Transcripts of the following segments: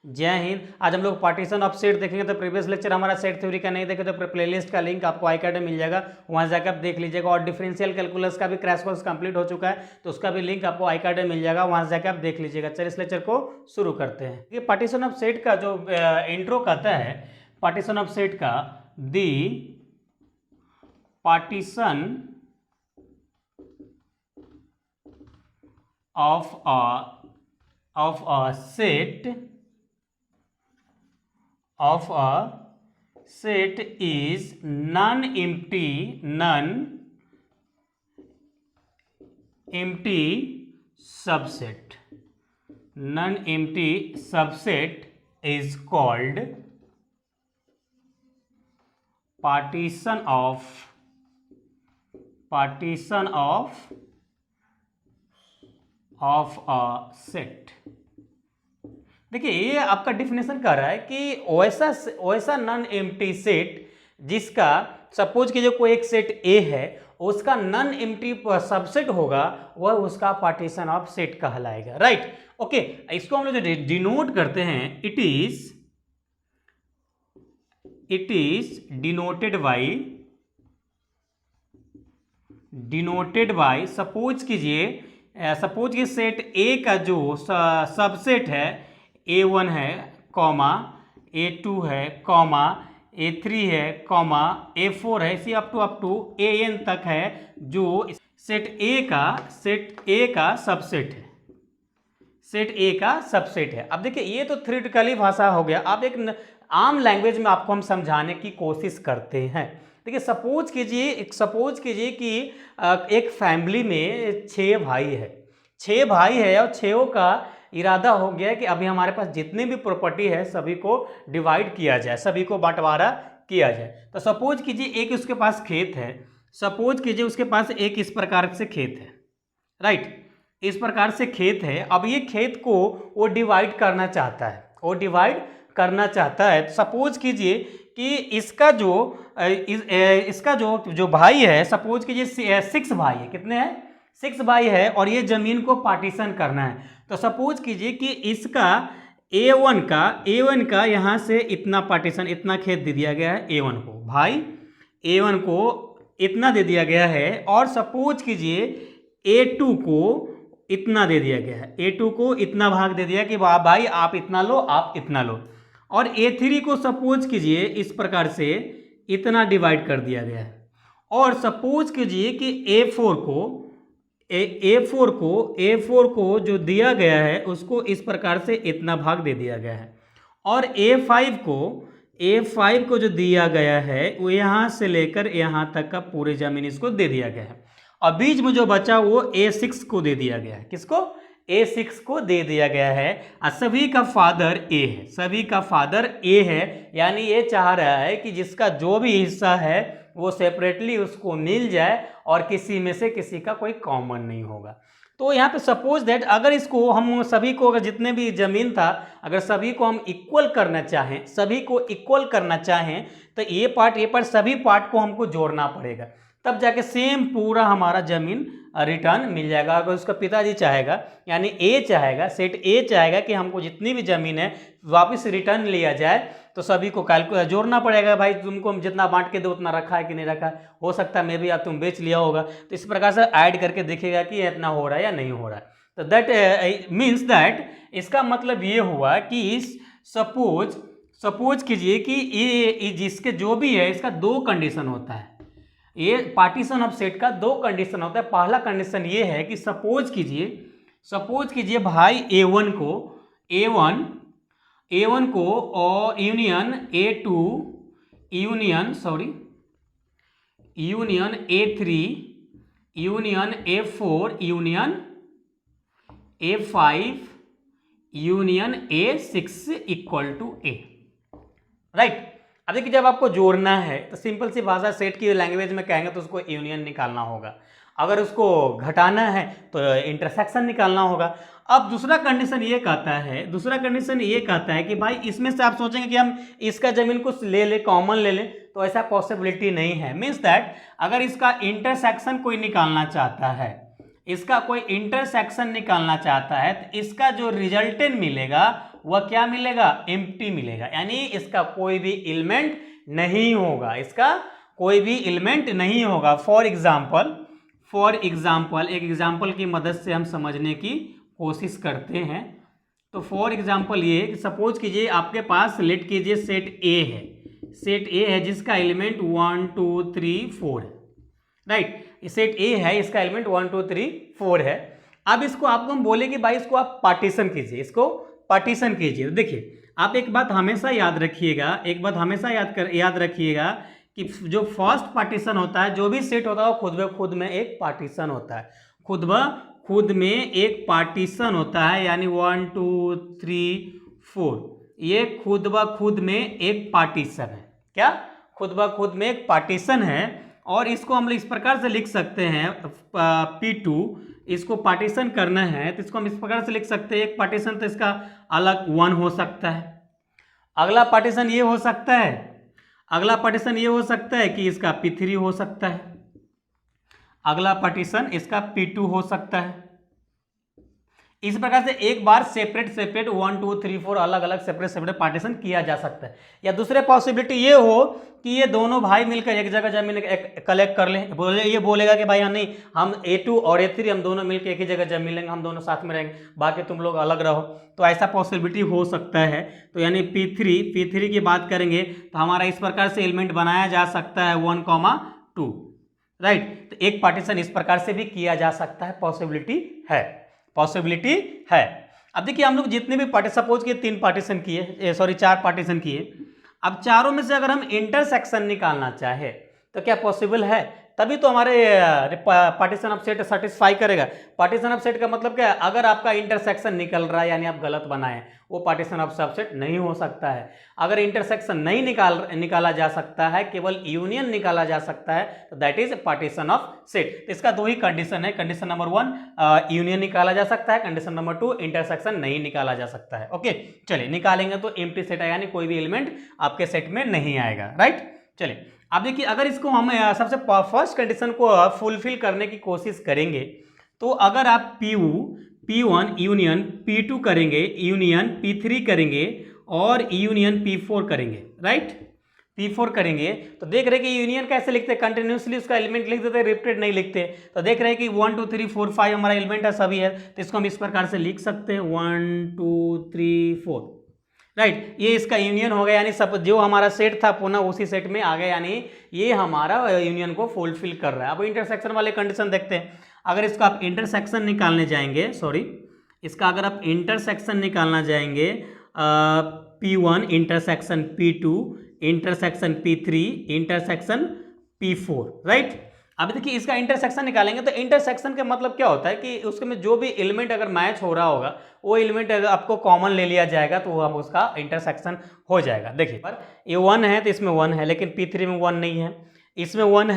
जय हिंद। आज हम लोग पार्टीशन ऑफ सेट देखेंगे। तो प्रीवियस लेक्चर हमारा सेट थ्योरी का नहीं देखे तो प्लेलिस्ट का लिंक आपको आई कार्ड में मिल जाएगा, वहाँ जाकर आप देख लीजिएगा। और डिफरेंशियल कैलकुलस का भी क्रैश कोर्स कंप्लीट हो चुका है, तो उसका भी लिंक आपको आई कार्ड में मिल जाएगा, वहाँ जाकर आप देख लीजिएगा। चलिए इस लेक्चर को शुरू करते हैं। ये पार्टीशन ऑफ सेट का जो इंट्रो कहता है, पार्टीशन ऑफ सेट का दी partition of a set is non-empty subset. Non-empty subset is called partition of a set। देखिए ये आपका डिफिनेशन कर रहा है कि वैसा नॉन एम्प्टी सेट जिसका सपोज कीजिए कोई एक सेट ए है, उसका नॉन एम्प्टी सबसेट होगा, वह उसका पार्टीशन ऑफ सेट कहलाएगा। Right, okay. इसको हम लोग डिनोट करते हैं, it is denoted by suppose कीजिए सेट ए का जो सबसेट है A1 है, कॉमा A2 है, कॉमा A3 है, कॉमा A4 है, इसी अप टू AN तक है, जो सेट ए का सबसेट है। सेट ए का सबसेट है। अब देखिए ये तो थ्योरेटिकली भाषा हो गया। अब एक आम लैंग्वेज में आपको हम समझाने की कोशिश करते हैं। देखिए सपोज कीजिए कि एक फैमिली में 6 भाई है और 6 का इरादा हो गया कि अभी हमारे पास जितने भी प्रॉपर्टी है सभी को डिवाइड किया जाए, सभी को बंटवारा किया जाए। तो सपोज कीजिए एक उसके पास खेत है, उसके पास एक इस प्रकार से खेत है। राइट, इस प्रकार से खेत है। अब ये खेत को वो डिवाइड करना चाहता है। तो सपोज कीजिए कि इसका जो भाई है, सपोज कीजिए 6 भाई है। कितने हैं? 6 भाई है और ये जमीन को पार्टीशन करना है। तो सपोज कीजिए कि इसका A1 का यहाँ से इतना पार्टीशन, इतना खेत दे दिया गया है A1 को, भाई A1 को इतना दे दिया गया है। और सपोज कीजिए A2 को इतना दे दिया गया है, A2 को इतना भाग दे दिया कि भाई आप इतना लो, आप इतना लो। और A3 को सपोज कीजिए इस प्रकार से इतना डिवाइड कर दिया गया है। और सपोज कीजिए कि A4 को जो दिया गया है उसको इस प्रकार से इतना भाग दे दिया गया है। और A5 को जो दिया गया है वो यहाँ से लेकर यहाँ तक का पूरी जमीन इसको दे दिया गया है। और बीच में जो बचा वो A6 को दे दिया गया है। किसको? A6 को दे दिया गया है। और सभी का फादर A है, यानी ये चाह रहा है कि जिसका जो भी हिस्सा है वो सेपरेटली उसको मिल जाए और किसी में से किसी का कोई कॉमन नहीं होगा। तो यहाँ पे सपोज दैट अगर इसको हम सभी को, अगर जितने भी जमीन था, अगर सभी को हम इक्वल करना चाहें तो ये पार्ट सभी पार्ट को हमको जोड़ना पड़ेगा, तब जाके सेम पूरा हमारा जमीन रिटर्न मिल जाएगा। अगर उसका पिताजी चाहेगा, यानी सेट ए चाहेगा कि हमको जितनी भी जमीन है वापस रिटर्न लिया जाए, तो सभी को जोड़ना पड़ेगा। भाई तुमको हम जितना बांट के दो उतना रखा है कि नहीं रखा है, हो सकता है मे भी आप तुम बेच लिया होगा। तो इस प्रकार से ऐड करके देखिएगा कि इतना हो रहा है या नहीं हो रहा है। तो दैट मीन्स दैट इसका मतलब ये हुआ कि सपोज कीजिए कि ये जिसके जो भी है इसका 2 कंडीशन होता है। ये पार्टीशन ऑफ सेट का 2 कंडीशन होता है। पहला कंडीशन ये है कि सपोज कीजिए भाई A1 को और union A3 union A4 union A5 union A6 equal to A। Right, अब देखिए जब आपको जोड़ना है तो सिंपल सी भाषा सेट की लैंग्वेज में कहेंगे तो उसको यूनियन निकालना होगा। अगर उसको घटाना है तो इंटरसेक्शन निकालना होगा। अब दूसरा कंडीशन ये कहता है कि भाई इसमें से आप सोचेंगे कि हम इसका जमीन कुछ ले कॉमन ले लें, तो ऐसा पॉसिबिलिटी नहीं है। मीन्स दैट अगर इसका इंटरसेक्शन कोई निकालना चाहता है तो इसका जो रिजल्टेंट मिलेगा वह क्या मिलेगा, एम्प्टी मिलेगा, यानी इसका कोई भी एलिमेंट नहीं होगा, इसका कोई भी एलिमेंट नहीं होगा। फॉर एग्जाम्पल एक एग्जाम्पल की मदद से हम समझने की कोशिश करते हैं। तो फॉर एग्जाम्पल ये कि सपोज कीजिए आपके पास लेट कीजिए सेट ए है जिसका एलिमेंट 1 2 3 4 है, राइट। सेट ए है, इसका एलिमेंट 1 2 3 4 है। अब इसको आपको हम बोले कि भाई इसको आप पार्टीशन कीजिए, इसको पार्टीशन कीजिए। तो देखिए आप एक बात हमेशा याद रखिएगा कि जो फर्स्ट पार्टीशन होता है, जो भी सेट होता है वो खुद ब खुद में एक पार्टीशन होता है, खुद ब खुद में एक पार्टीशन होता है, यानी 1 2 3 4 ये खुद ब खुद में एक पार्टीशन है। क्या, खुद ब खुद में एक पार्टीशन है। और इसको हम इस प्रकार से लिख सकते हैं P2, इसको पार्टीशन करना है तो इसको हम इस प्रकार से लिख सकते हैं, एक पार्टीशन तो इसका अलग 1 हो सकता है, अगला पार्टीशन ये हो सकता है, कि इसका P3 हो सकता है, अगला पार्टीशन इसका P2 हो सकता है। इस प्रकार से एक बार सेपरेट 1 2 3 4 अलग अलग सेपरेट पार्टीशन किया जा सकता है। या दूसरे पॉसिबिलिटी ये हो कि ये दोनों भाई मिलकर एक जगह जमीन कलेक्ट कर लें, ये बोलेगा कि भाई हाँ नहीं, हम A2 और A3 हम दोनों मिलकर एक ही जगह जमीन लेंगे, हम दोनों साथ में रहेंगे, बाकी तुम लोग अलग रहो। तो ऐसा पॉसिबिलिटी हो सकता है। तो यानी P3 की बात करेंगे तो हमारा इस प्रकार से एलिमेंट बनाया जा सकता है 1 2, राइट। तो एक पार्टीशन इस प्रकार से भी किया जा सकता है, पॉसिबिलिटी है। अब देखिए हम लोग जितने भी सपोज किए 4 पार्टीशन किए। अब चारों में से अगर हम इंटरसेक्शन निकालना चाहे तो क्या पॉसिबल है, तभी तो हमारे पार्टीशन ऑफ सेट सेटिस्फाई करेगा। पार्टीशन ऑफ सेट का मतलब क्या है, अगर आपका इंटरसेक्शन निकल रहा है यानी आप गलत बनाए, वो पार्टीशन ऑफ सबसेट नहीं हो सकता है। अगर इंटरसेक्शन नहीं निकाला जा सकता है, केवल यूनियन निकाला जा सकता है, तो that is partition of set. तो इसका 2 ही कंडीशन है। कंडीशन नंबर 1 यूनियन निकाला जा सकता है, कंडीशन नंबर 2 इंटरसेक्शन नहीं निकाला जा सकता है। ओके, चलिए निकालेंगे तो एम्प्टी सेट आएगा, यानी कोई भी एलिमेंट आपके सेट में नहीं आएगा, राइट। चलिए अब देखिए अगर इसको हम सबसे फर्स्ट कंडीशन को फुलफिल करने की कोशिश करेंगे, तो अगर आप P1 यूनियन P2 करेंगे, यूनियन P3 करेंगे और यूनियन P4 करेंगे, राइट। P4 करेंगे तो देख रहे हैं कि यूनियन कैसे लिखते हैं, कंटिन्यूसली उसका एलिमेंट लिख देते हैं, रिपीटेड नहीं लिखते। तो देख रहे हैं कि 1 2 3 4 5 हमारा एलिमेंट है, सभी है, तो इसको हम इस प्रकार से लिख सकते हैं 1 2 3 4, राइट। ये इसका यूनियन हो गया, यानी सब जो हमारा सेट था पुनः उसी सेट में आ गया, यानी ये हमारा यूनियन को फुलफिल कर रहा है। अब इंटरसेक्शन वाले कंडीशन देखते हैं। अगर इसका आप इंटरसेक्शन निकालने जाएंगे, इसका अगर आप इंटरसेक्शन निकालना जाएंगे, P1 intersection P2 intersection P3 intersection P4, right. अब देखिए इसका इंटरसेक्शन निकालेंगे तो इंटरसेक्शन का मतलब क्या होता है कि उसमें जो भी एलिमेंट अगर मैच हो रहा होगा, वो एलिमेंट अगर आपको कॉमन ले लिया जाएगा तो हम उसका इंटरसेक्शन हो जाएगा। देखिए पर ये 1 है तो इसमें 1 है, लेकिन P3 में 1 नहीं है, इसमें 1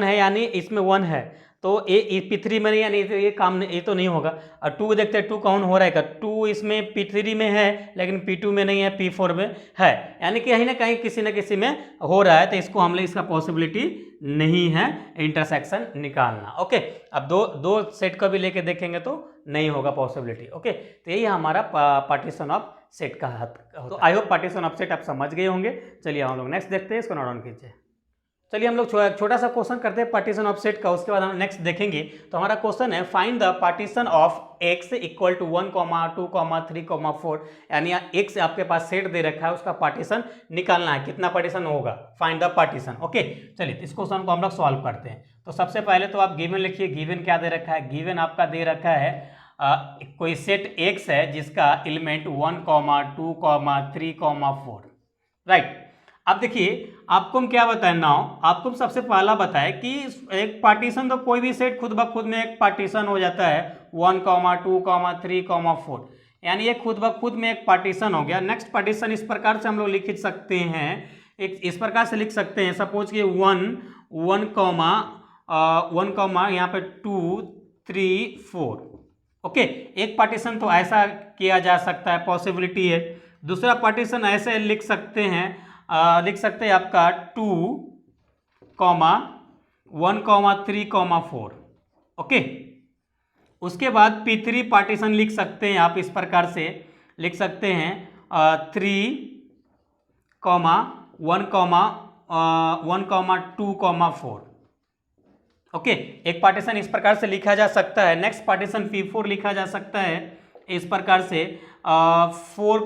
है, यानी इसमें 1 है, तो ये P3 में नहीं, यानी ये काम ये तो नहीं होगा। और 2 देखते हैं 2 कौन हो रहा है, 2 इसमें P3 में है लेकिन P2 में नहीं है, P4 में है, यानी कहीं ना कहीं किसी न किसी में हो रहा है, तो इसको हम लोग इसका पॉसिबिलिटी नहीं है इंटरसेक्शन निकालना। ओके, अब दो सेट का भी लेके देखेंगे तो नहीं होगा पॉसिबिलिटी। ओके, तो यही हमारा पार्टीशन ऑफ सेट का हद। तो I hope partition of set आप समझ गए होंगे। चलिए हम लोग नेक्स्ट देखते हैं, इसको नोट डाउन कीजिए। चलिए हम लोग छोटा सा क्वेश्चन करते हैं पार्टीशन ऑफ सेट का, उसके बाद हम नेक्स्ट देखेंगे। तो हमारा क्वेश्चन है find the partition of x equal to 1 2 3 4, यानी x आपके पास सेट दे रखा है, उसका पार्टीशन निकालना है, कितना पार्टीशन होगा, फाइंड द पार्टीशन। ओके, चलिए इस क्वेश्चन को हम लोग सॉल्व करते हैं। तो सबसे पहले तो आप गिवन लिखिए, गिवन क्या दे रखा है, गिवन आपका दे रखा है कोई सेट x है जिसका एलिमेंट 1 2 3 4, राइट। अब देखिए आपको हम क्या बताएं नाउ, आपको सबसे पहला बताए कि एक पार्टीशन तो कोई भी सेट खुद ब खुद में एक पार्टीशन हो जाता है 1 2 3 4, यानी ये खुद ब खुद में एक पार्टीशन हो गया। नेक्स्ट पार्टीशन इस प्रकार से हम लोग लिख सकते हैं, एक इस प्रकार से लिख सकते हैं, सपोज कि 1 यहाँ पे 2 3 4। ओके, एक पार्टीशन तो ऐसा किया जा सकता है, पॉसिबिलिटी है। दूसरा पार्टीशन ऐसे लिख सकते हैं आपका 2 1 3 4। ओके, उसके बाद P3 पार्टीशन लिख सकते हैं आप इस प्रकार से, लिख सकते हैं 3, 1, 1, 2, 4। ओके, एक पार्टीशन इस प्रकार से लिखा जा सकता है। नेक्स्ट पार्टीशन P4 लिखा जा सकता है इस प्रकार से 4,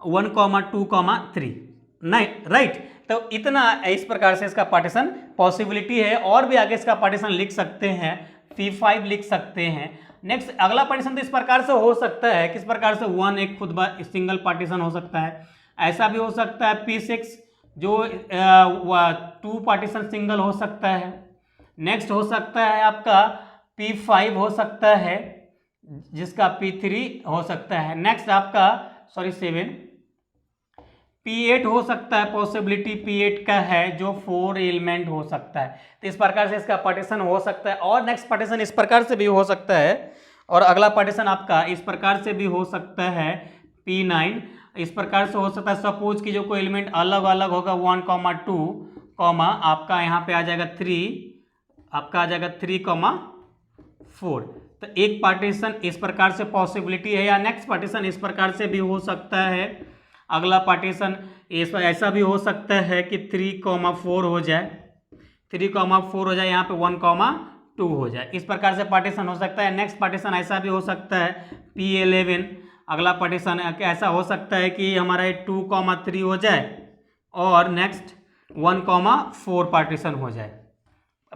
1, 2, 3। नहीं, राइट। तो इतना इस प्रकार से इसका पार्टीशन पॉसिबिलिटी है। और भी आगे इसका पार्टीशन लिख सकते हैं, P5 लिख सकते हैं। नेक्स्ट अगला पार्टीशन तो इस प्रकार से हो सकता है, किस प्रकार से 1 एक खुद सिंगल पार्टीशन हो सकता है। ऐसा भी हो सकता है P6 जो 2 पार्टीशन सिंगल हो सकता है। नेक्स्ट हो सकता है आपका P5 हो सकता है, जिसका P3 हो सकता है। नेक्स्ट आपका 7 P8 हो सकता है, पॉसिबिलिटी P8 का है जो 4 एलिमेंट हो सकता है। तो इस प्रकार से इसका पार्टीशन हो सकता है। और नेक्स्ट पार्टीशन इस प्रकार से भी हो सकता है, और अगला पार्टीशन आपका इस प्रकार से भी हो सकता है P9 इस प्रकार से हो सकता है। सपोज कि जो कोई एलिमेंट अलग अलग होगा 1, 2, आपका यहाँ पे आ जाएगा 3, आपका आ जाएगा 3, 4। तो एक पार्टीशन इस प्रकार से पॉसिबिलिटी है। या नेक्स्ट पार्टीशन इस प्रकार से भी हो सकता है। अगला पार्टीशन ऐसा भी हो सकता है कि 3, 4 हो जाए, 3, 4 हो जाए, यहाँ पे 1, 2 हो जाए। इस प्रकार से पार्टीशन हो सकता है। नेक्स्ट पार्टीशन ऐसा भी हो सकता है P11। अगला पार्टीशन ऐसा हो सकता है कि हमारा 2, 3 हो जाए और नेक्स्ट 1, 4 पार्टीशन हो जाए।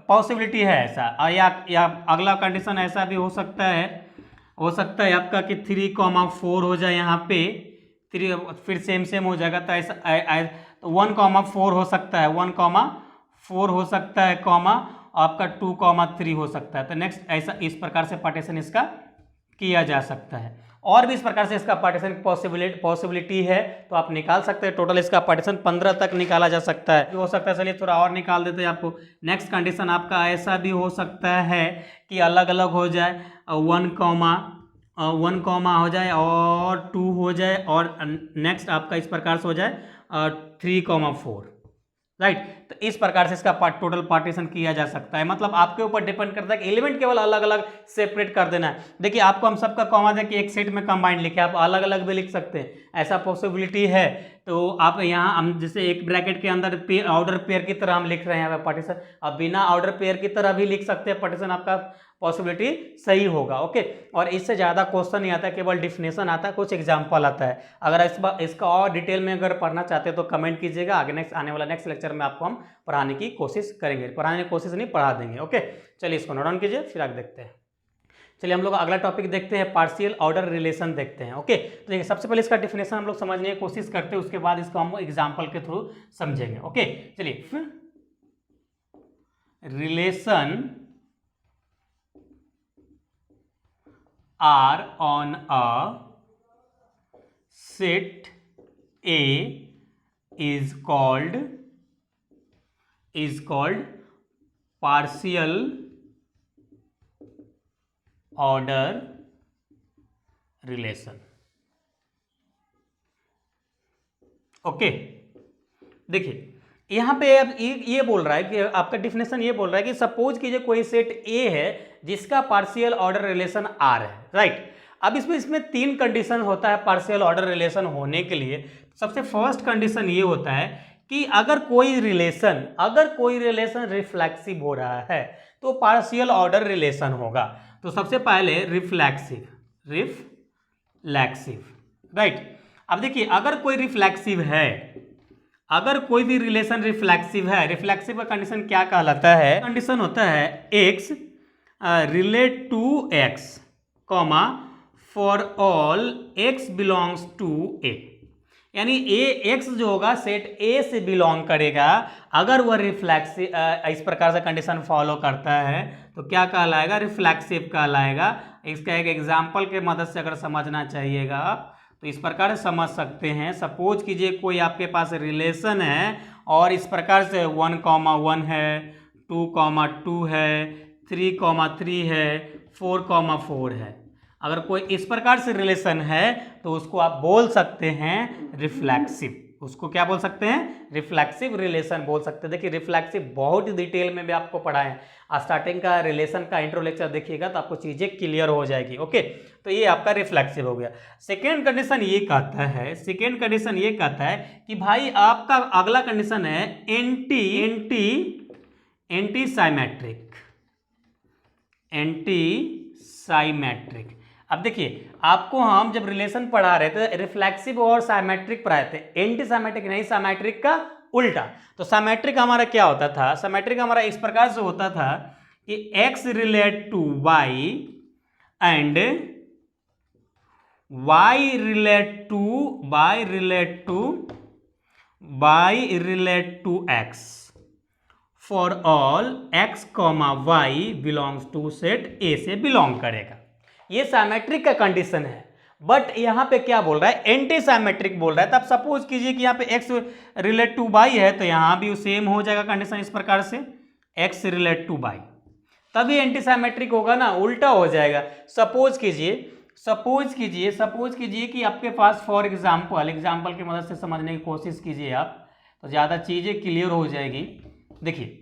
पॉसिबिलिटी है ऐसा। या अगला कंडीशन ऐसा भी हो सकता है आपका कि 3, 4 हो जाए, यहाँ पे 3 फिर सेम हो जाएगा। तो ऐसा तो 1, 4 हो सकता है, 1, 4 हो सकता है, आपका 2, 3 हो सकता है। तो नेक्स्ट ऐसा इस प्रकार से पार्टीशन इसका किया जा सकता है। और भी इस प्रकार से इसका पार्टीशन पॉसिबिलिटी है, तो आप निकाल सकते हैं। टोटल इसका पार्टीशन 15 तक निकाला जा सकता है। हो सकता है, चलिए थोड़ा और निकाल देते हैं आपको। नेक्स्ट कंडीशन आपका ऐसा भी हो सकता है कि अलग अलग हो जाए, 1, 1, हो जाए और 2 हो जाए, और नेक्स्ट आपका इस प्रकार से हो जाए 3, 4, राइट। तो इस प्रकार से इसका टोटल पार्टीशन किया जा सकता है। मतलब आपके ऊपर डिपेंड करता है कि एलिमेंट केवल अलग अलग सेपरेट कर देना है। देखिए आपको हम सबका कॉमा दे कि एक सेट में कंबाइंड लिखे, आप अलग अलग भी लिख सकते हैं, ऐसा पॉसिबिलिटी है। तो आप यहाँ हम जैसे एक ब्रैकेट के अंदर ऑर्डर पेयर की तरह हम लिख रहे हैं यहाँ पे पार्टीशन, अब बिना ऑर्डर पेयर की तरह भी लिख सकते हैं पार्टीशन, आपका पॉसिबिलिटी सही होगा। ओके, और इससे ज़्यादा क्वेश्चन नहीं आता, केवल डिफिनेशन आता है, कुछ एग्जाम्पल आता है। अगर इसका और डिटेल में अगर पढ़ना चाहते हैं तो कमेंट कीजिएगा। आगे आने वाला नेक्स्ट लेक्चर में आपको हम पढ़ाने की कोशिश करेंगे, पढ़ाने की कोशिश नहीं, पढ़ा देंगे। ओके, चलिए इसको नोट डाउन कीजिए, फिर आगे देखते हैं। चलिए हम लोग अगला टॉपिक देखते हैं, पार्शियल ऑर्डर रिलेशन देखते हैं। ओके, तो देखिए सबसे पहले इसका डिफिनेशन हम लोग समझने की कोशिश करते हैं, उसके बाद इसको हम एग्जाम्पल के थ्रू समझेंगे। ओके, चलिए relation are on a set A is called partial order relation। Okay, देखिए यहाँ पे अब ये बोल रहा है कि आपका डिफिनेशन ये बोल रहा है कि सपोज कीजिए कोई सेट ए है जिसका पार्शियल ऑर्डर रिलेशन आर है, राइट। अब इसमें 3 कंडीशन होता है पार्शियल ऑर्डर रिलेशन होने के लिए। सबसे फर्स्ट कंडीशन ये होता है कि अगर कोई रिलेशन रिफ्लेक्सिव हो रहा है तो पार्शियल ऑर्डर रिलेशन होगा। तो सबसे पहले रिफ्लेक्सिव, राइट। अब देखिए अगर कोई रिफ्लेक्सिव है, अगर कोई भी रिलेशन रिफ्लेक्सिव है, रिफ्लेक्सिव का कंडीशन क्या कहलाता है? कंडीशन होता है x relate to x, for all x belongs to a। यानी x जो होगा सेट A से बिलोंग करेगा, अगर वह रिफ्लेक्सिव इस प्रकार से कंडीशन फॉलो करता है तो क्या कहलाएगा? रिफ्लेक्सिव कहलाएगा। इसका एक एग्जाम्पल के मदद से अगर समझना चाहिएगा आप तो इस प्रकार से समझ सकते हैं। सपोज कीजिए कोई आपके पास रिलेशन है और इस प्रकार से 1, 1 है, 2, 2 है, 3, 3 है, 4, 4 है। अगर कोई इस प्रकार से रिलेशन है तो उसको आप बोल सकते हैं रिफ्लेक्सिव। उसको क्या बोल सकते हैं, रिफ्लेक्सिव रिलेशन बोल सकते हैं। देखिए रिफ्लेक्सिव बहुत ही डिटेल में भी आपको पढ़ाएं, स्टार्टिंग का रिलेशन का इंट्रो लेक्चर देखिएगा तो आपको चीजें क्लियर हो जाएगी। ओके, तो ये आपका रिफ्लेक्सिव हो गया। सेकेंड कंडीशन ये कहता है, सेकेंड कंडीशन ये कहता है कि भाई आपका अगला कंडीशन है एंटी साइमेट्रिक, एंटी साइमेट्रिक। अब देखिए आपको हम जब रिलेशन पढ़ा रहे थे रिफ्लेक्सिव और साइमेट्रिक पढ़ाए थे, एंटी साइमेट्रिक नहीं, साइमेट्रिक का उल्टा। तो साइमेट्रिक हमारा क्या होता था, साइमेट्रिक हमारा इस प्रकार से होता था कि x relate to y and y relate to x for all x, y belongs to set A से बिलोंग करेगा। ये साइमेट्रिक का कंडीशन है, बट यहां पे क्या बोल रहा है, एंटी साइमेट्रिक बोल रहा है। तब सपोज कीजिए कि यहाँ पे x रिलेट टू y है तो यहां भी सेम हो जाएगा कंडीशन इस प्रकार से, x रिलेट टू y, तभी एंटी साइमेट्रिक होगा ना, उल्टा हो जाएगा। सपोज कीजिए कि आपके पास फॉर एग्जाम्पल की मदद से समझने की कोशिश कीजिए आप, तो ज़्यादा चीज़ें क्लियर हो जाएगी। देखिए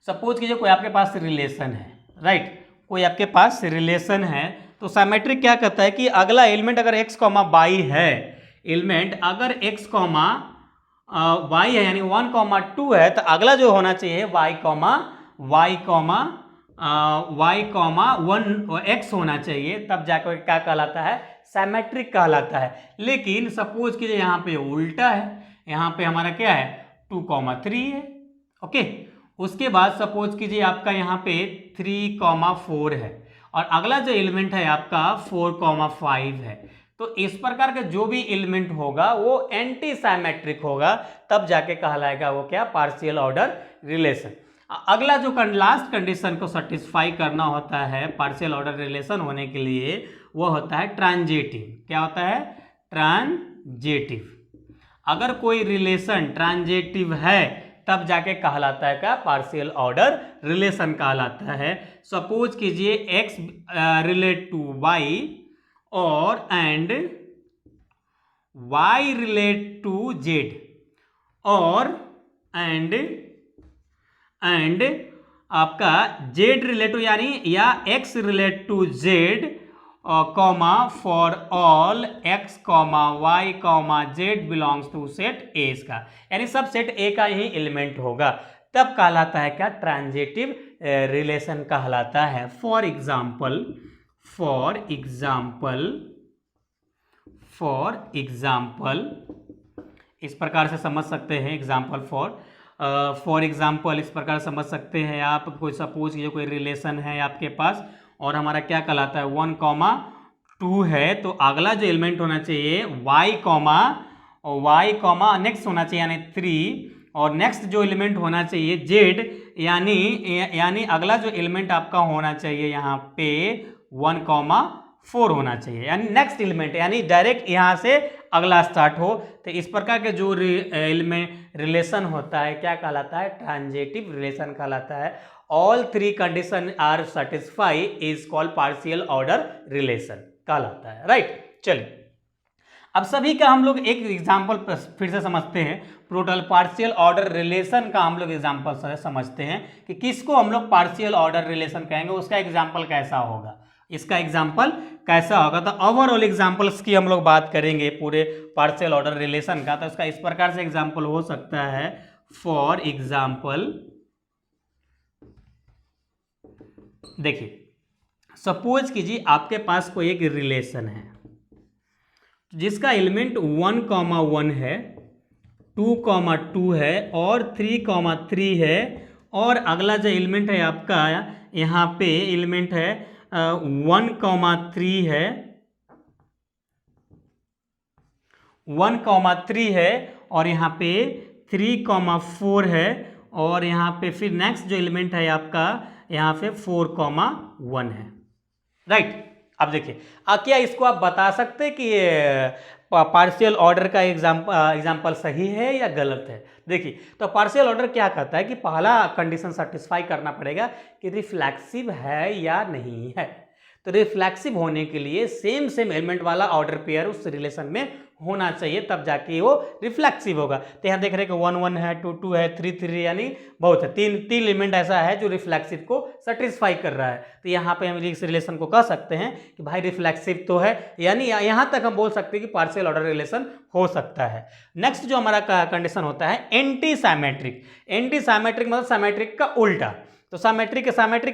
सपोज कीजिए कोई आपके पास रिलेशन है, राइट, कोई आपके पास रिलेशन है, तो साइमेट्रिक क्या कहता है कि अगला एलिमेंट अगर x, y है, एलिमेंट अगर x, y है यानी 1, 2 है, तो अगला जो होना चाहिए x होना चाहिए, तब जाकर क्या कहलाता है, साइमेट्रिक कहलाता है। लेकिन सपोज कीजिए यहाँ पे उल्टा है, यहाँ पे हमारा क्या है 2, 3 है। ओके, उसके बाद सपोज कीजिए आपका यहाँ पे 3, 4 है और अगला जो एलिमेंट है आपका 4, 5 है। तो इस प्रकार का जो भी एलिमेंट होगा वो एंटी साइमेट्रिक होगा, तब जाके कहलाएगा वो क्या, पार्शियल ऑर्डर रिलेशन। अगला जो लास्ट कंडीशन को सेटिस्फाई करना होता है पार्शियल ऑर्डर रिलेशन होने के लिए, वो होता है ट्रांजिटिव। क्या होता है, ट्रांजिटिव। अगर कोई रिलेशन ट्रांजिटिव है तब जाके कहलाता है क्या, पार्शियल ऑर्डर रिलेशन कहलाता है। सपोज कीजिए x रिलेट टू y और and y relate to z और एंड आपका z रिलेट टू यानी या x relate to z comma for all x, y, z belongs to set A का, यानी सब सेट A का ही एलिमेंट होगा, तब कहलाता है क्या, ट्रांजिटिव रिलेशन कहलाता है। फॉर एग्जाम्पल इस प्रकार से समझ सकते हैं, फॉर एग्जाम्पल इस प्रकार समझ सकते हैं आप। कोई सपोज कीजिए कोई रिलेशन है आपके पास और हमारा क्या कहलाता है 1, 2 है, तो अगला जो एलिमेंट होना चाहिए y, नेक्स्ट होना चाहिए यानी 3, और नेक्स्ट जो एलिमेंट होना चाहिए z, यानी अगला जो एलिमेंट आपका होना चाहिए यहाँ पे 1, 4 होना चाहिए, यानी नेक्स्ट एलिमेंट, यानी डायरेक्ट यहाँ से अगला स्टार्ट हो। तो इस प्रकार के जो एलिमेंट रिलेशन होता है क्या कहलाता है, ट्रांजिटिव रिलेशन कहलाता है। All 3 condition are satisfy is called partial order relation कहलाता है, राइट। चलिए अब सभी का हम लोग एक एग्जांपल फिर से समझते हैं। टोटल पार्शियल ऑर्डर रिलेशन का हम लोग एग्जांपल समझते हैं कि किसको हम लोग पार्शियल ऑर्डर रिलेशन कहेंगे, उसका एग्जांपल कैसा होगा, इसका एग्जांपल कैसा होगा। तो ओवरऑल एग्जांपल्स की हम लोग बात करेंगे पूरे पार्शियल ऑर्डर रिलेशन का, तो इसका इस प्रकार से एग्जांपल हो सकता है। फॉर एग्जांपल देखिए सपोज कीजिए आपके पास कोई एक रिलेशन है जिसका एलिमेंट 1, 1 है, 2, 2 है और 3, 3 है, और अगला जो एलिमेंट है आपका यहाँ पे एलिमेंट है 1, 3 है, 1, 3 है और यहाँ पे 3, 4 है, और यहाँ पे फिर नेक्स्ट जो एलिमेंट है आपका यहाँ पे 4, 1 है, राइट। अब देखिए क्या इसको आप बता सकते कि पार्शियल ऑर्डर का एग्जाम्पल सही है या गलत है। देखिए तो पार्शियल ऑर्डर क्या कहता है कि पहला कंडीशन सेटिस्फाई करना पड़ेगा कि रिफ्लेक्सिव है या नहीं है। तो रिफ्लेक्सिव होने के लिए सेम एलिमेंट वाला ऑर्डर पेयर उस रिलेशन में होना चाहिए, तब जाके वो रिफ्लेक्सिव होगा। तो यहाँ देख रहे हैं कि 1 1 है, 2 2 है, 3 3, यानी बहुत है, तीन एलिमेंट ऐसा है जो रिफ्लेक्सिव को सेटिस्फाई कर रहा है। तो यहाँ पे हम इस रिलेशन को कह सकते हैं कि भाई रिफ्लेक्सिव तो है, यानी यहाँ तक हम बोल सकते हैं कि पार्शियल ऑर्डर रिलेशन हो सकता है। नेक्स्ट जो हमारा कंडीशन होता है एंटी साइमेट्रिक। एंटी साइमेट्रिक मतलब साइमेट्रिक का उल्टा। तो साइमेट्रिक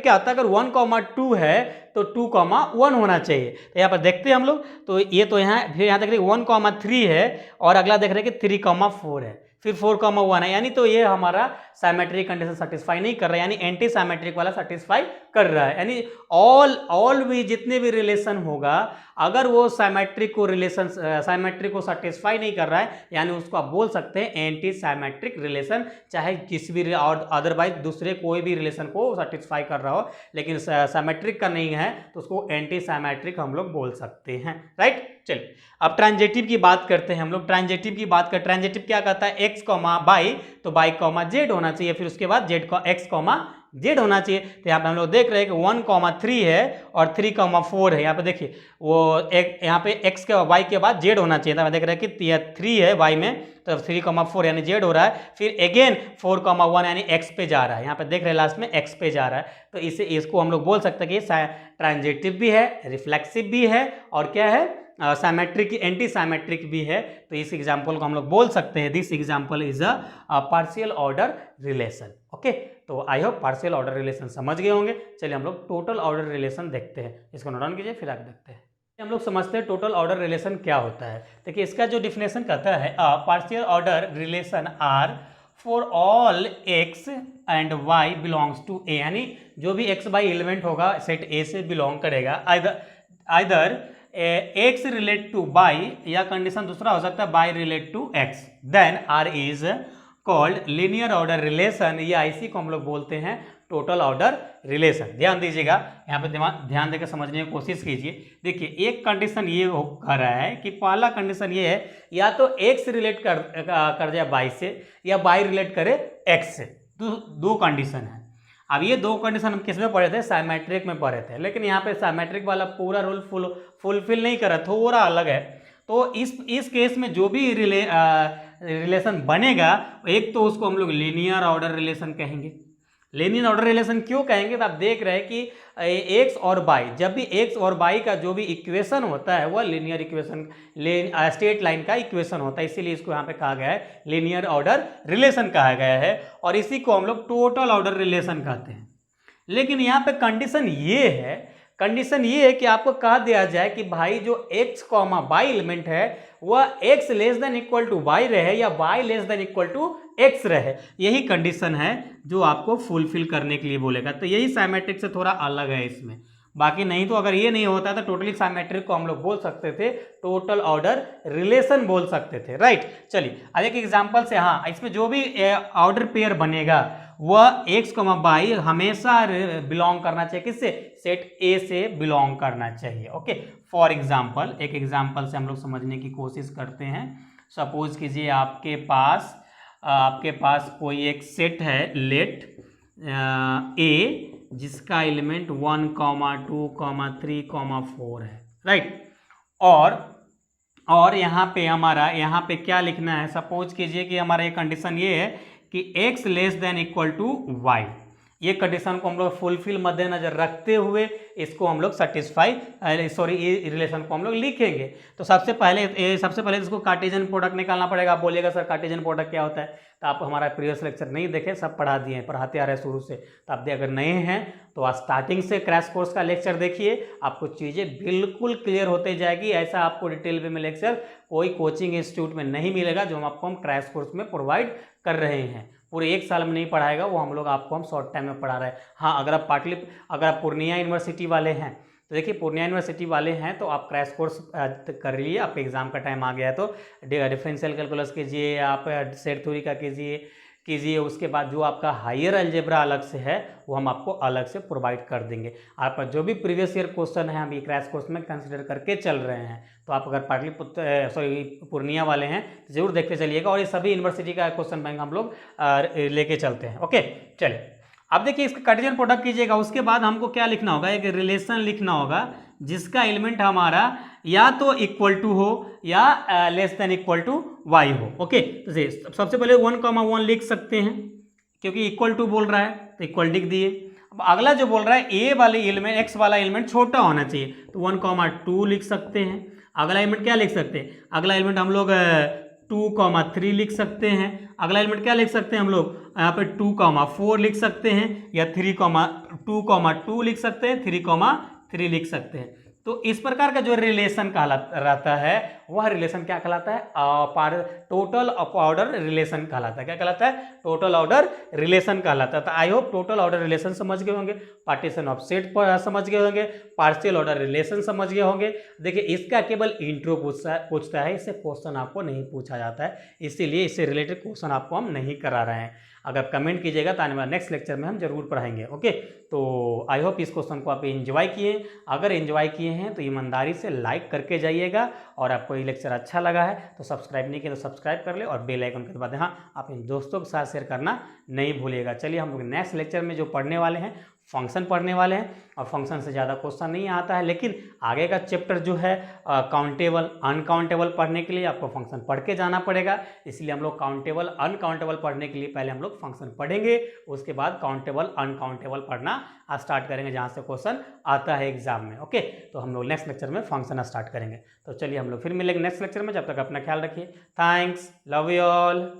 क्या होता है, अगर 1,2 है तो 2,1 होना चाहिए। तो यहाँ पर देखते हैं हम लोग, तो ये तो यहाँ फिर यहाँ देख रहे 1,3 है और अगला देख रहे हैं कि 3,4 है, फिर 4,1 है, यानी तो ये हमारा साइमेट्रिक कंडीशन सेटिस्फाई नहीं कर रहा है, यानी एंटी साइमेट्रिक वाला सेटिस्फाई कर रहा है। यानी ऑल भी जितने भी रिलेशन होगा, अगर वो साइमेट्रिक को सेटिस्फाई नहीं कर रहा है, यानी उसको आप बोल सकते हैं एंटी साइमेट्रिक रिलेशन। चाहे किसी भी और अदरवाइज दूसरे कोई भी रिलेशन को सेटिस्फाई कर रहा हो, लेकिन साइमेट्रिक का नहीं है तो उसको एंटी साइमेट्रिक हम लोग बोल सकते हैं, राइट। चलिए अब ट्रांजिटिव की बात करते हैं हम लोग। ट्रांजिटिव क्या कहता है, x, y, तो y, z होना चाहिए, फिर उसके बाद x, z होना चाहिए। तो यहाँ पे हम लोग देख रहे हैं कि 1,3 है और 3,4 है। यहाँ पे देखिए वो यहाँ पे x के y के बाद z होना चाहिए था। मैं देख रहे हैं कि 3 है y में, तो 3,4 यानी z हो रहा है, फिर अगेन 4,1 यानी x पे जा रहा है। यहाँ पे देख रहे हैं लास्ट में x पे जा रहा है। तो इसको हम लोग बोल सकते हैं कि ट्रांजिटिव भी है, रिफ्लेक्सिव भी है, और क्या है, साइमेट्रिक, एंटी साइमेट्रिक भी है। तो इस एग्जांपल को हम लोग बोल सकते हैं this example is a partial order relation. Okay, तो I hope partial order relation समझ गए होंगे। चलिए हम लोग टोटल ऑर्डर रिलेशन देखते हैं, इसको नोट डाउन कीजिए, फिर आगे देखते हैं। हम लोग समझते हैं टोटल ऑर्डर रिलेशन क्या होता है। देखिए इसका जो डिफिनेशन कहता है, partial order relation are for all x and y belongs to a, यानी जो भी x y एलिमेंट होगा सेट A से बिलोंग करेगा। Either x relate to y, या कंडीशन दूसरा हो सकता है y relate to x, then r is called linear order relation, या इसी को हम लोग बोलते हैं टोटल ऑर्डर रिलेशन। ध्यान दीजिएगा, यहाँ पे ध्यान देकर समझने की कोशिश कीजिए। देखिए एक कंडीशन ये कह रहा है कि पहला कंडीशन ये है, या तो x रिलेट कर जाए y से, या y रिलेट करे x से। दो कंडीशन है। अब ये दो कंडीशन हम किस में पढ़े थे, साइमेट्रिक में पढ़े थे, लेकिन यहाँ पे साइमेट्रिक वाला पूरा रूल फुलफिल नहीं करा, थोड़ा अलग है। तो इस केस में जो भी रिलेशन बनेगा, एक तो उसको हम लोग लीनियर ऑर्डर रिलेशन कहेंगे। लीनियर ऑर्डर रिलेशन क्यों कहेंगे, तो आप देख रहे हैं कि x और y, जब भी x और y का जो भी इक्वेशन होता है वह लीनियर इक्वेशन, स्ट्रेट लाइन का इक्वेशन होता है, इसीलिए इसको यहाँ पे कहा गया है लीनियर ऑर्डर रिलेशन कहा गया है, और इसी को हम लोग टोटल ऑर्डर रिलेशन कहते हैं। लेकिन यहाँ पे कंडीशन ये है कि आपको कह दिया जाए कि भाई जो x, y एलिमेंट है वह x less than equal to y रहे, या y less than equal to x रहे। यही कंडीशन है जो आपको फुलफिल करने के लिए बोलेगा। तो यही साइमेट्रिक से थोड़ा अलग है इसमें, बाकी नहीं तो अगर ये नहीं होता तो टोटली साइमेट्रिक को हम लोग बोल सकते थे टोटल ऑर्डर रिलेशन बोल सकते थे, राइट। चलिए आज एक एग्जांपल से, हाँ इसमें जो भी ऑर्डर पेयर बनेगा वह x, y हमेशा बिलोंग करना चाहिए किससे, सेट A से बिलोंग करना चाहिए। ओके, फॉर एग्जांपल एक एग्जांपल से हम लोग समझने की कोशिश करते हैं। सपोज कीजिए आपके पास कोई एक सेट है लेट A, जिसका एलिमेंट 1, 2, 3, 4 है, राइट। और यहाँ पे क्या लिखना है, सपोज कीजिए कि हमारा ये कंडीशन ये है कि x less than equal to y। ये कंडीशन को हम लोग फुलफिल मद्देनजर रखते हुए इसको हम लोग ये रिलेशन को हम लोग लिखेंगे। तो सबसे पहले इसको कार्टेशियन प्रोडक्ट निकालना पड़ेगा। आप बोलिएगा सर कार्टेशियन प्रोडक्ट क्या होता है, तो आप हमारा प्रीवियस लेक्चर नहीं देखे, सब पढ़ाते आ रहे हैं शुरू से। तो आप अगर नए हैं तो आप स्टार्टिंग से क्रैश कोर्स का लेक्चर देखिए, आपको चीज़ें बिल्कुल क्लियर होते जाएगी। ऐसा आपको डिटेल में लेक्चर कोई कोचिंग इंस्टीट्यूट में नहीं मिलेगा जो हम क्रैश कोर्स में प्रोवाइड कर रहे हैं। पूरे 1 साल में नहीं पढ़ाएगा वो, हम लोग आपको शॉर्ट टाइम में पढ़ा रहे हैं। हाँ, अगर आप पूर्णिया यूनिवर्सिटी वाले हैं तो देखिए, पूर्णिया यूनिवर्सिटी वाले हैं तो आप क्रैश कोर्स कर लिए। आपके एग्जाम का टाइम आ गया है तो डिफरेंशियल कैलकुलस कीजिए, आप सेट थ्योरी का कीजिए। उसके बाद जो आपका हायर अलजेब्रा अलग से है वो हम आपको अलग से प्रोवाइड कर देंगे। आप जो भी प्रीवियस ईयर क्वेश्चन है हम ये क्रैश कोर्स में कंसिडर करके चल रहे हैं। तो आप अगर पूर्णिया वाले हैं तो जरूर देखते चलिएगा, और ये सभी यूनिवर्सिटी का क्वेश्चन बैंक हम लोग लेके चलते हैं। ओके, चलिए अब देखिए इसका कार्टेशियन प्रोडक्ट कीजिएगा। उसके बाद हमको क्या लिखना होगा, एक रिलेशन लिखना होगा जिसका एलिमेंट हमारा या तो इक्वल टू हो या less than equal to Y हो। ओके, तो सबसे पहले 1,1 लिख सकते हैं क्योंकि इक्वल टू बोल रहा है तो इक्वल लिख दिए। अब अगला जो बोल रहा है ए वाले एलिमेंट एक्स वाला एलिमेंट छोटा होना चाहिए तो 1,2 लिख सकते हैं। अगला एलिमेंट क्या लिख सकते हैं, अगला एलिमेंट हम लोग 2,3 लिख सकते हैं। अगला एलिमेंट क्या लिख सकते हैं हम लोग यहाँ पे 2,4 लिख सकते हैं या 2,2 लिख सकते हैं, 3,3 लिख सकते हैं। तो इस प्रकार का जो रिलेशन कहलाता है वह रिलेशन क्या कहलाता है, टोटल ऑर्डर रिलेशन कहलाता है। क्या कहलाता है, टोटल ऑर्डर रिलेशन कहलाता है। तो I hope total order relation समझ गए होंगे, पार्टीशन ऑफ सेट समझ गए होंगे, पार्शियल ऑर्डर रिलेशन समझ गए होंगे। देखिए इसका केवल इंट्रो पूछता है, इससे क्वेश्चन आपको नहीं पूछा जाता है, इसीलिए इससे रिलेटेड क्वेश्चन आपको हम नहीं करा रहे हैं। अगर कमेंट कीजिएगा तो आने वाले नेक्स्ट लेक्चर में हम जरूर पढ़ाएंगे। ओके, तो आई होप इस क्वेश्चन को आप एंजॉय किए। अगर एंजॉय किए हैं तो ईमानदारी से लाइक करके जाइएगा, और आपको ये लेक्चर अच्छा लगा है तो सब्सक्राइब नहीं किया तो सब्सक्राइब कर ले और बेल आइकन के बाद हाँ आप इन दोस्तों के साथ शेयर करना नहीं भूलिएगा। चलिए हम लोग नेक्स्ट लेक्चर में जो पढ़ने वाले हैं फंक्शन पढ़ने वाले हैं, और फंक्शन से ज़्यादा क्वेश्चन नहीं आता है, लेकिन आगे का चैप्टर जो है काउंटेबल अनकाउंटेबल पढ़ने के लिए आपको फंक्शन पढ़ के जाना पड़ेगा। इसलिए हम लोग काउंटेबल अनकाउंटेबल पढ़ने के लिए पहले हम लोग फंक्शन पढ़ेंगे, उसके बाद काउंटेबल अनकाउंटेबल पढ़ना स्टार्ट करेंगे जहाँ से क्वेश्चन आता है एग्जाम में। ओके, तो हम लोग नेक्स्ट लेक्चर में फंक्शन स्टार्ट करेंगे। तो चलिए हम लोग फिर मिलेंगे नेक्स्ट लेक्चर में, जब तक अपना ख्याल रखिए। Thanks, love you all.